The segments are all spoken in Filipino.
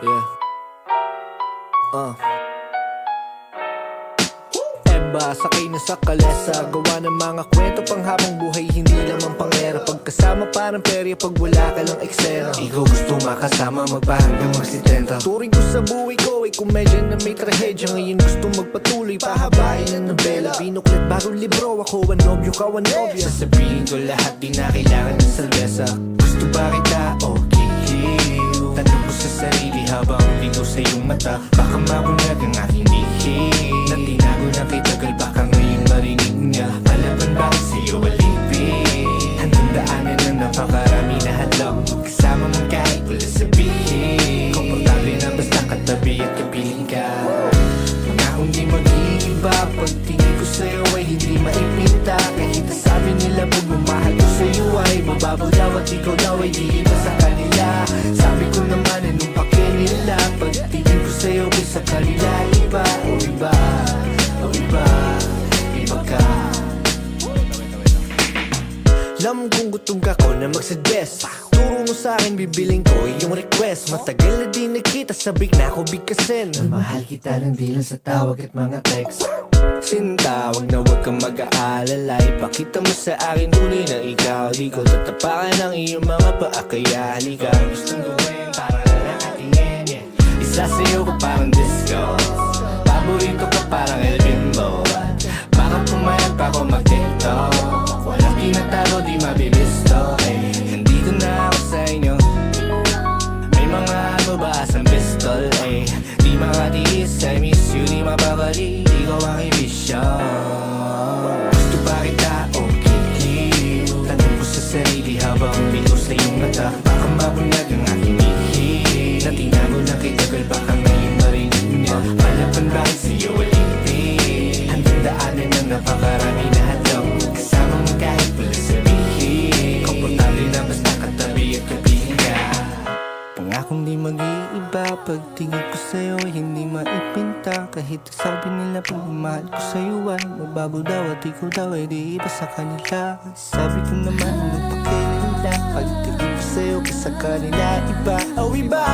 Yeah. Eba, sakay na sa kalesa. Gawa ng mga kwento pang habang buhay, hindi lamang pangera. Pagkasama parang perya pag wala ka lang eksena. Ikaw gusto makasama, magpahanggang magsitenta. Turing ko sa buhay ko ay komedya na may trahedya. Ngayon gusto magpatuloy, pahabain ang nobela. Binuklat bagong libro, ako ang nobyo, ka ang nobya. Sasabihin ko lahat, di na kailangan ng salvesa. Gusto ba kita o kikiw? Tanong ko sa sarili habang ligaw sa iyong mata. Baka mabulag ang aking bihim na tinago na kay tagal, baka ngayon marinig niya. Palaban bakit sa'yo alipin? Hanggang daanan ng napakarami na hadlang. Kasama mo kahit wala sabihin. Komportable na basta katabi at kapiling ka. Pangakong di mag-iiba, pagtingin ko sa'yo ay hindi maipinta. Kahit sabi nila pagmamahal ko sa'yo ay mababaw daw at ikaw daw ay di iba sa kanila. Sabi ko naman anong pake nila, pagtingin ko sa'yo ay sa kanila iba. O iba, o iba, iba ka. Alam kong gutom ka ko na magsuggest. Turo mo sa'kin, bibiling ko yung request. Matagal na di nakita, sabik na ako bigkasin. Mahal kita lang di lang sa tawag at mga text. Sinta, wag na wag kang mag-aalala. Ipakita mo sa akin tunay na ikaw. Di ko tatapakan ang iyong mga paa, kaya halika. Gustong gawin para lang atingin, yeah. Isa sa'yo ko parang disco, paborito ka parang El Bimbo. Baka pumayag pa ako mag-tiktok. Walang tinatago, di mabibisto, eh. Nandito na ako sa inyo. May mga ano ba asang pistol, eh. Di makatiis, I miss you, di mapakali. Ikaw ang ibisyo. Gusto ba kita o kikiw? Tanong ko sa sarili habang bigo sa iyong mata. Baka mabulag ang aking bihim na tinago na kay tagal, baka ngayon marinig niya. Palaban bakit sa'yo alipin? Hanggang daanan ng napakarami na hadlang. Kasama mo kahit wala sabihin. Komportable na basta katabi at kapiling ka. Pangakong di mag-iiba, pagtingin ko sa'yo hindi maipinta. Kahit sabi nila pagmamahal ko sa'yo ay mababaw daw at ikaw daw ay di iba sa kanila. Sabi ko naman anong pake nila, pagtingin ko sa'yo sa kanila iba. Oh iba,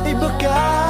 iba ka.